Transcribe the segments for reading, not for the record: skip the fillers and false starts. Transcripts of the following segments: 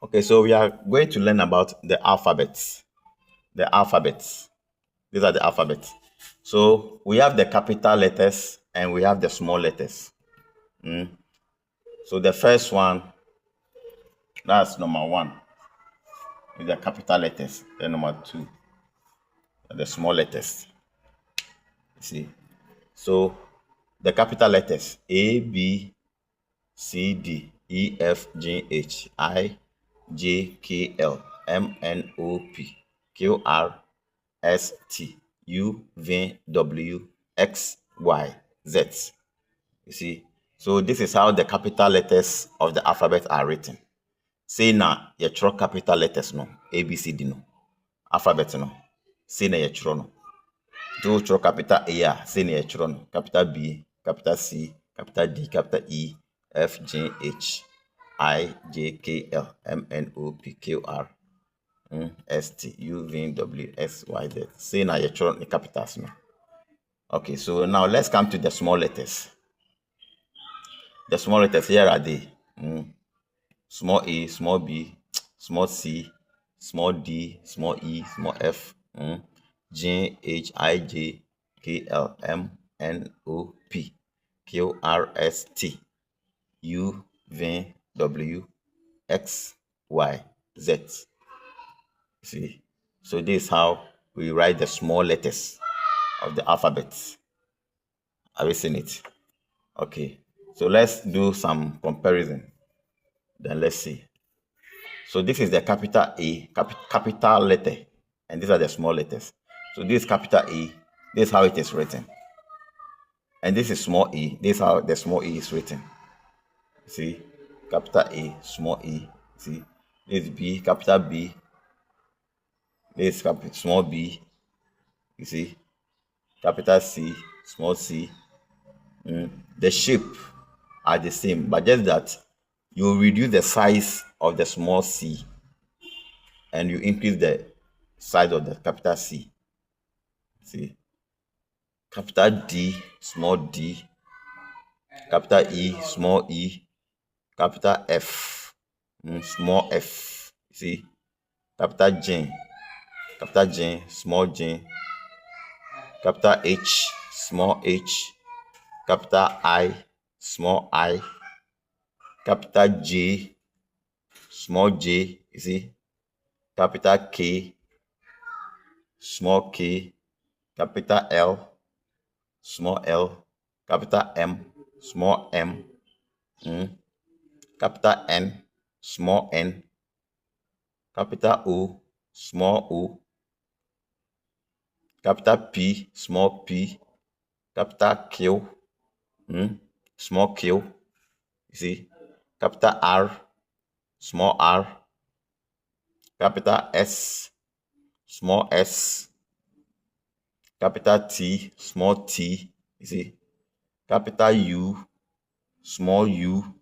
Okay, so we are going to learn about the alphabets. The alphabets. These are the alphabets. So we have the capital letters and we have the small letters. So the first one, that's number one, is the capital letters. Then number two, are the small letters. You see. So the capital letters A, B, C, D, E, F, G, H, I, J, K, L, M, N, O, P, Q, R, S, T, U, V, W, X, Y, Z. You see? So this is how the capital letters of the alphabet are written. Say na yɛtwerɛ capital letters no, A, B, C, D no. Alphabet no. Say na yɛtwerɛ no. Do wotwerɛ capital A a, say na yɛtwerɛ no. Capital B, capital C, capital D, capital E, F, G, H, I, J, K, L, M, N, O, P, Q, R, S, T, U, V, W, X, Y, Z. Say na yɛtwerɛ the capitals no. Okay, so now let's come to the small letters. The small letters, here are they. Small a, small b, small c, small d, small e, small f, J, H, I, J, K, L, M, N, O, P, Q, R, S, T, U, V, W, X, Y, Z. See? So this is how we write the small letters of the alphabet. Have you seen it? Okay. So let's do some comparison. Then let's see. So this is the capital A, capital letter, and these are the small letters. So this is capital A, this is how it is written. And this is small e, this is how the small e is written. See, capital A, small e, see, this is B, capital B, this is small b, you see, capital C, small c. The shape are the same, but just that you reduce the size of the small c and you increase the size of the capital C. See, capital D, small d, capital E, small e, capital F, small f. See, capital J, small j, capital H, small h, capital I, small I, capital J, small j, you see, capital K, small k, capital L, small l, capital M, small m, capital N, small n, capital O, small o, capital P, small p, capital Q, small q, you see, capital R, small r, capital S, small s, capital T, small t, you see, capital U, small u,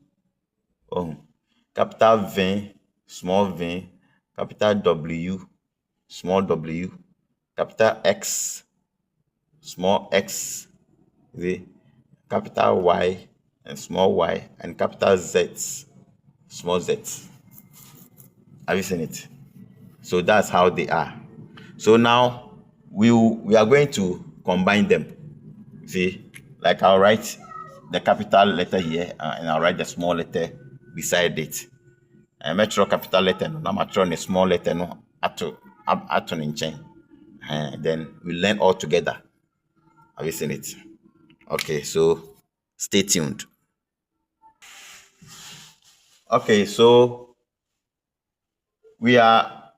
capital V, small v, capital W, small w, capital X, small x, you see, capital Y and small y, and capital Z, small z. Have you seen it? So that's how they are. So now we are going to combine them. See, like I'll write the capital letter here and I'll write the small letter beside it. And metro capital letter no, metro the small letter no ato in chain. And then we learn all together. Have you seen it? Okay, so stay tuned. Okay, so we are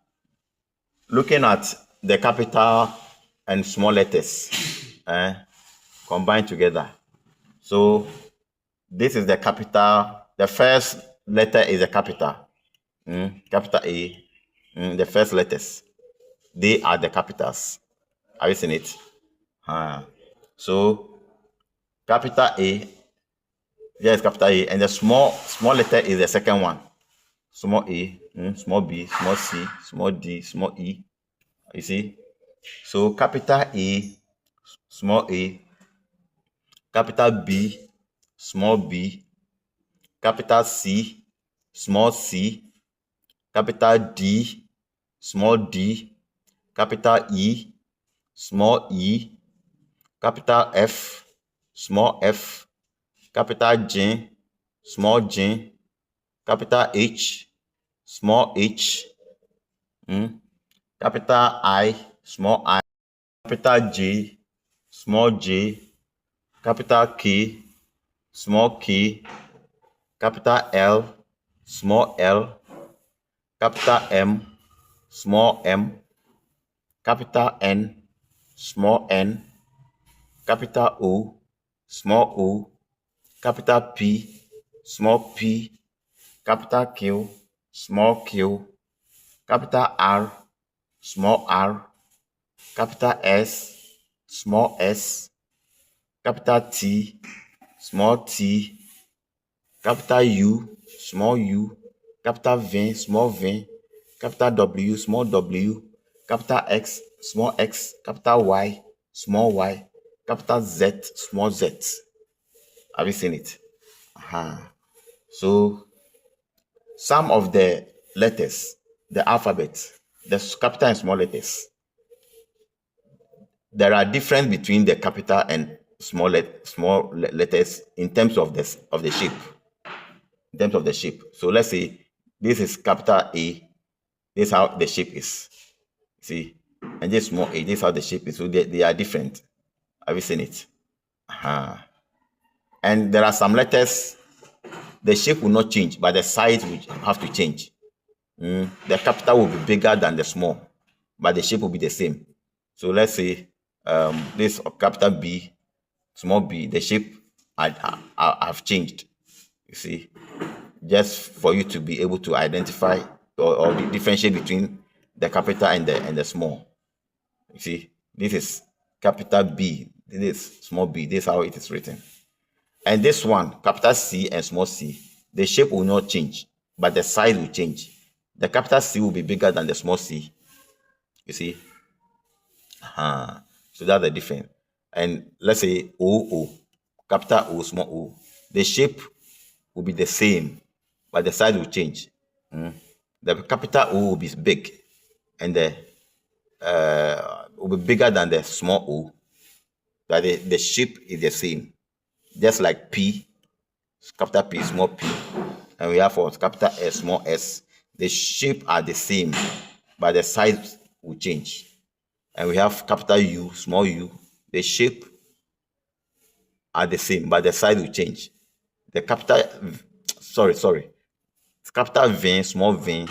looking at the capital and small letters combined together. So this is the capital. The first letter is the capital. Capital A. The first letters. They are the capitals. Have you seen it? So capital A. Yes, capital A. And the small letter is the second one. Small a, small b, small c, small d, small e. You see? So capital A, small a, capital B, small b, capital C, small c, capital D, small d, capital E, small e, capital F, small f, capital J, small j, capital H, small h, capital I, small I, capital J, small j, capital K, small k, capital L, small l, capital M, small m, capital N, small n, capital O, small o, capital P, small p, capital Q, small q, capital R, small r, capital S, small s, capital T, small t, capital U, small u, capital V, small v, capital W, small w, capital X, small x, capital Y, small y, capital Z, small z. Have you seen it? So some of the letters, the alphabet, the capital and small letters, there are difference between the capital and small letters in terms of the shape. In terms of the shape. So let's say this is capital A. This is how the shape is. See, and this small a. This is how the shape is. So they are different. Have you seen it? And there are some letters, the shape will not change, but the size will have to change. The capital will be bigger than the small, but the shape will be the same. So let's say this capital B, small b, the shape have changed. You see, just for you to be able to identify or differentiate between the capital and the small. You see, this is capital B, this is small b, this is how it is written. And this one, capital C and small c, the shape will not change, but the size will change. The capital C will be bigger than the small c. You see? So that's the difference. And let's say O, capital O, small o. The shape will be the same, but the size will change. The capital O will be big, and the will be bigger than the small o, but the shape is the same. Just like P, capital P, small p, and we have for capital S, small s. The shape are the same, but the size will change. And we have capital U, small u. The shape are the same, but the size will change. The capital, capital V, small v.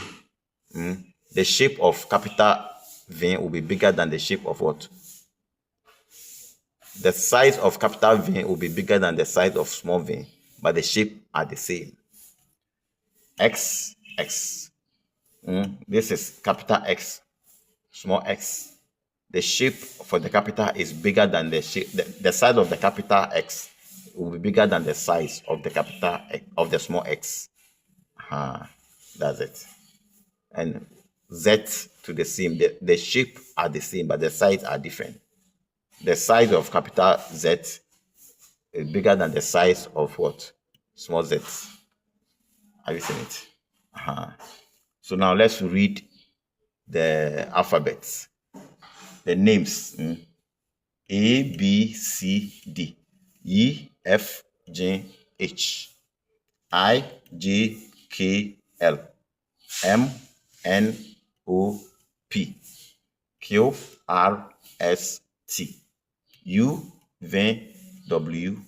The shape of capital V will be bigger than the shape of what? The size of capital V will be bigger than the size of small v, but the shape are the same. X. This is capital X, small x. The shape for the capital is bigger than the shape. The size of the capital X will be bigger than the size of the capital of the small x. That's it. And Z to the same. The shape are the same, but the size are different. The size of capital Z is bigger than the size of what? Small z. Have you seen it? So now let's read the alphabets. The names. A, B, C, D, E, F, G, H, I, J, K, L, M, N, O, P, Q, R, S, T, U, V, W,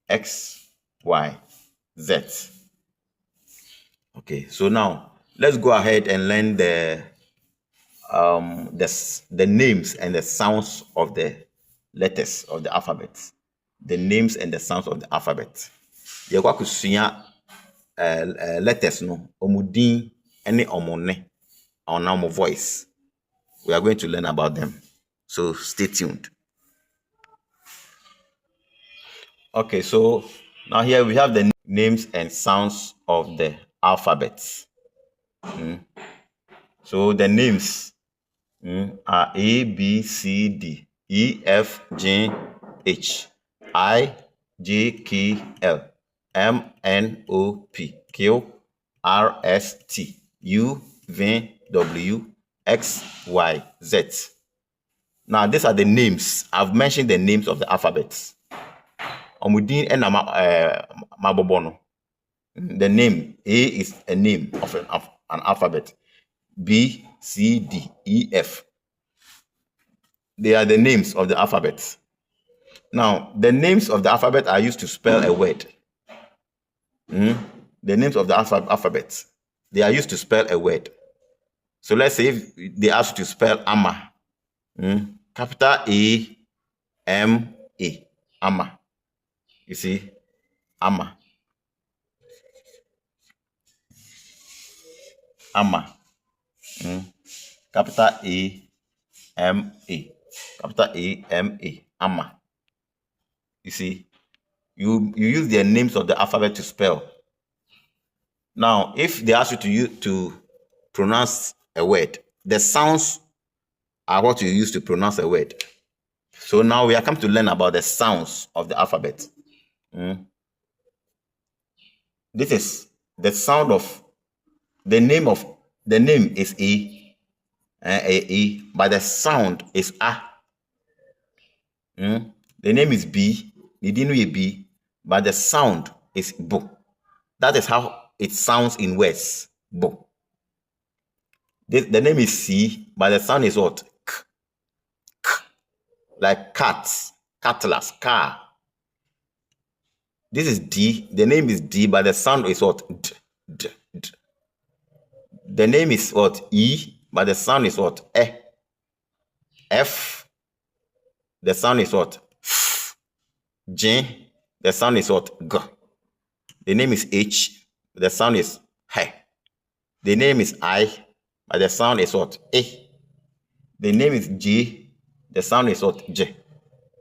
X, Y, Z. Okay, so now let's go ahead and learn the names and the sounds of the letters of the alphabet. The names and the sounds of the alphabet. You're going to see letters no omudin any omone on our voice. We are going to learn about them. So stay tuned. Okay, so now here we have the names and sounds of the alphabets. So the names are A, B, C, D, E, F, G, H, I, J, K, L, M, N, O, P, Q, R, S, T, U, V, W, X, Y, Z. Now, these are the names. I've mentioned the names of the alphabets. Omudin and Mabobono. The name A is a name of an alphabet. B, C, D, E, F. They are the names of the alphabet. Now, the names of the alphabet are used to spell a word. The names of the alphabet, they are used to spell a word. So let's say if they ask you to spell Ama. Capital A, M, A. Ama. You see? Ama. Ama. Capital A, M, A. Capital A, M, A. Ama. You see? You use the names of the alphabet to spell. Now, if they ask you to pronounce a word, the sounds are what you use to pronounce a word. So now we are come to learn about the sounds of the alphabet. This is the sound of the name is A, but the sound is A. The name is B, the didn't know B, but the sound is Bo. That is how it sounds in words. Bo. The name is C, but the sound is what? K. K. Like cats, cutlass, car. This is D. The name is D, but the sound is what? D, D, D. The name is what? E, but the sound is what? E. F. The sound is what? F. J. The sound is what? G. The name is H. The sound is H. The name is I, but the sound is what? A. The name is J. The sound is what? J.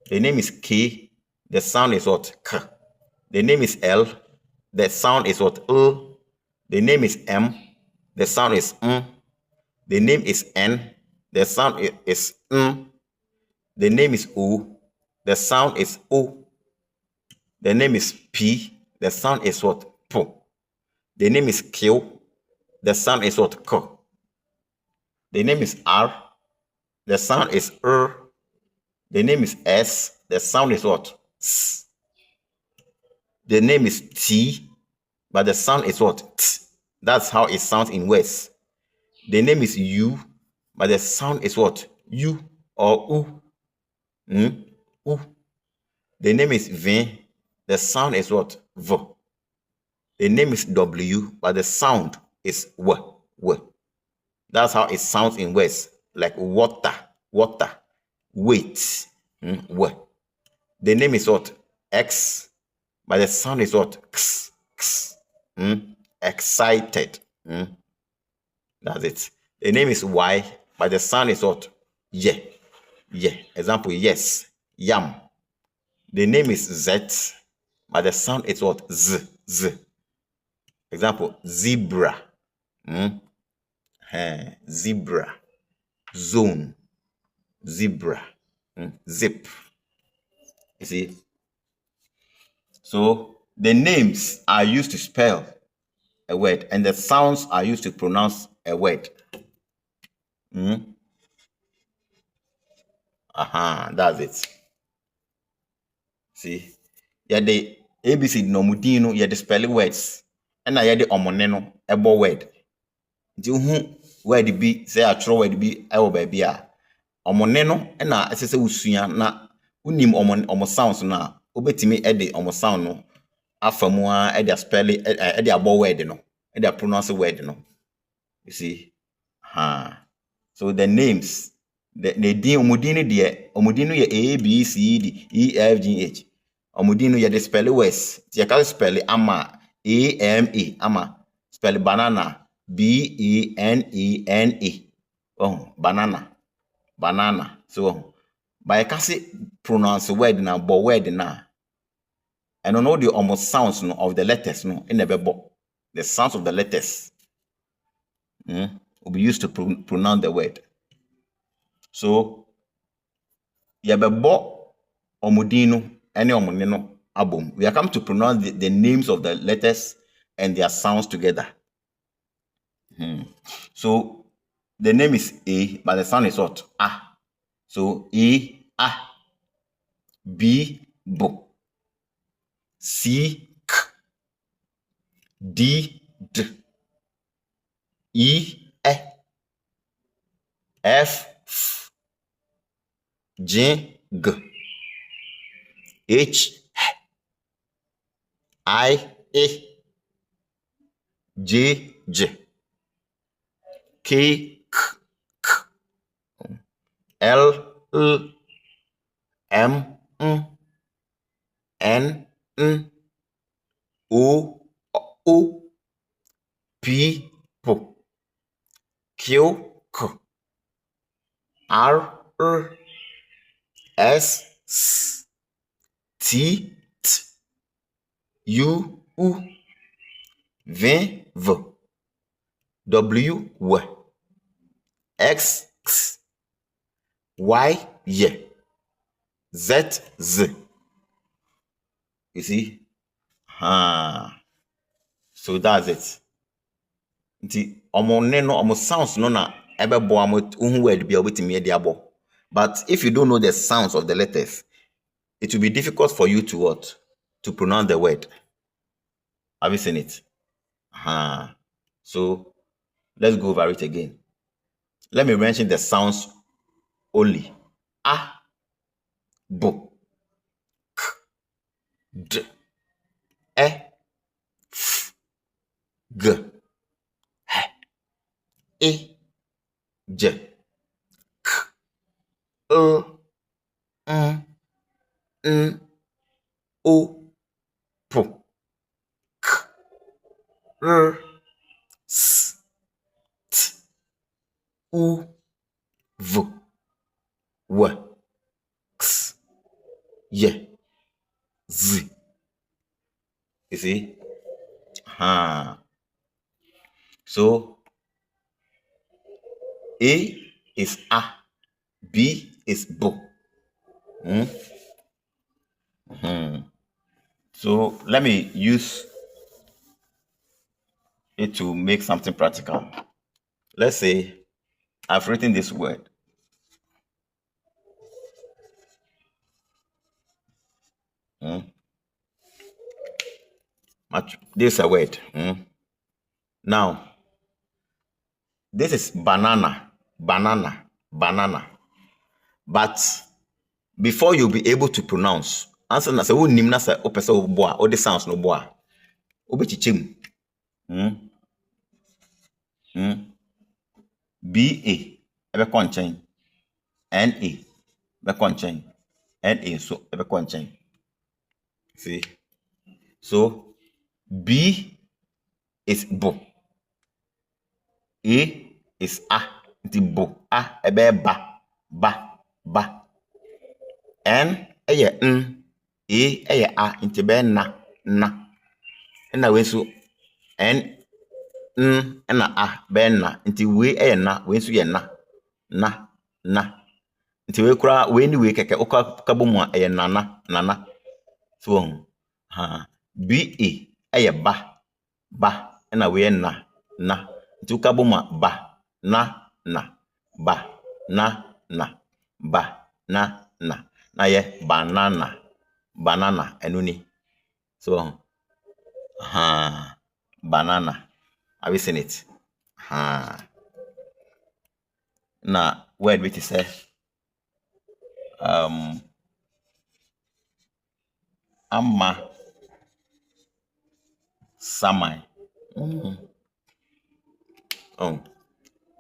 The name is K. The sound is what? K. The name is L. The sound is what? L. The name is M. The sound is M. The name is N. The sound is N. The name is O. The sound is O. The name is P. The sound is what? P. The name is Q. The sound is what? K. The name is R. The sound is R. The name is S. The sound is what? S. The name is T, but the sound is what? T. That's how it sounds in words. The name is U, but the sound is what? U or U. U. The name is V. The sound is what? V. The name is W, but the sound is W. W. That's how it sounds in words, like water, water, weight, W. The name is what? X, but the sound is what? X, X. Excited. That's it. The name is Y, but the sound is what? Yeah. Yeah. Example, yes. Yam. The name is Z, but the sound is what? Z. Z. Example, zebra. Zebra. Zone. Zebra. Zip. You see? So the names are used to spell a word, and the sounds are used to pronounce a word. That's it. See? Yeah, the ABC no mudino, yeah, the spelling words. And I had the omoneno, ebo word. Do who word be say a true word be ebo baby. Omoneno, and I say usuya na unim omo sounds na obetimi ede omo sound no afamua ede spell ede abo word no ede pronounce word no. You see? So the names, the din omudino de omudino ye A B C D E F G H. Omudino ye the spell words. Ti ka spell ama A M A ama spell banana B A N E N A. Oh, banana. Banana. So by kasi pronounce word na bo word na. And know the almost sounds no, of the letters no in the Bible. The sounds of the letters will be used to pronounce the word. So yabebo omudino any omunino abum. We are come to pronounce the names of the letters and their sounds together. So the name is A, but the sound is what? Ah. So A, ah. B, B. C, K. D, D. E, E. F, F. G, G. H, I, E. J, J. K, K, K. L, L. M, M. N, N. O, O. P, P. Q, Q. R, R. S, S. T, T. U, U. V, V. W, W. X, X. Y, Y. Z, Z. You see? So that's it. Nti omo sounds no na ebebo am uhu word bia obetimi e abo. But if you don't know the sounds of the letters, it will be difficult for you to what? To pronounce the word. Have you seen it? So let's go over it again. Let me mention the sounds only. A, B, K, D, E, F, G, H, I, J, K, L, M, N, O, P, K, R, S, T, U, V, W, X, Y, Z. You see? So A is A, B is B. So let me use it to make something practical. Let's say I've written this word. This is a word. Now, this is banana, banana, banana. But before you'll be able to pronounce, answer na say who nim na say o pese o boa, o the sounds no boa. O be chichim. B A ebe konchen. N A ebe konchen. N A so ebe konchen. See? So B is B. A is A. The B. A ebe ba. Ba. Ba. N eye N. A eye A. Inti be na. Na. Na we so N. N na A be na. Inti we eye na. We so ye na. Na. Na. Inti we kura we ni we keke. Oka kabomu a eye nana. Nana. So B A eye ba. Ba. Na we na. Na. Inti kabomu ba. Na. Na. Ba. Na. Na. Ba. Na. Na. Na ye banana. Banana enuni. So banana. Have you seen it? Now word which is ama samai.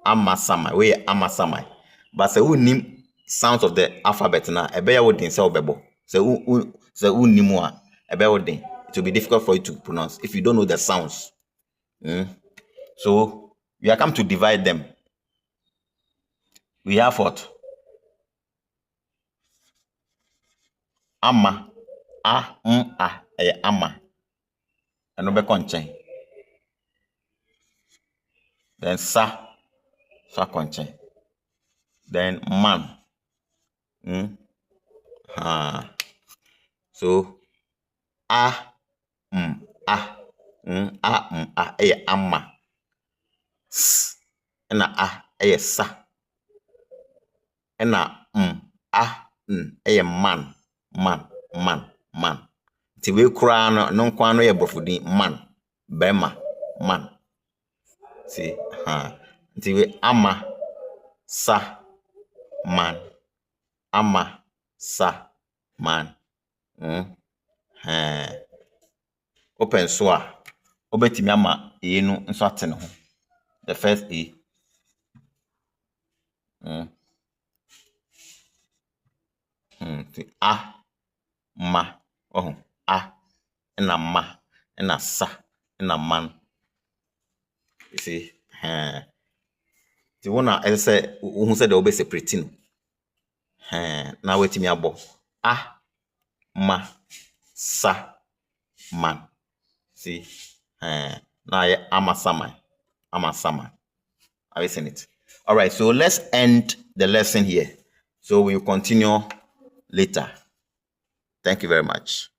Ama samai. We ama samai. But say who name sounds of the alphabet now? Ebe wo din say obebo. Say who name one? Ebe wo din. It will be difficult for you to pronounce if you don't know the sounds. So we are come to divide them. We have what? Ama. A, a. Ama. And be konchen. Then sa konchen. Then man. So a, a, ama. S na a ɛyɛ sa. Na a ɛyɛ man. Nti we kura no nkwa no yɛ brofodin man. Bema man. See, nti we ama sa man. Ama sa man. Open so a obetimi ama e no nso ate ne ho. The first e. A ma a na ma na sa na man. You see, the one I say who said they obey separate no. Now wait me abo. A ma sa man. See, now I amasaman. Have you seen it? All right, so let's end the lesson here. So we'll continue later. Thank you very much.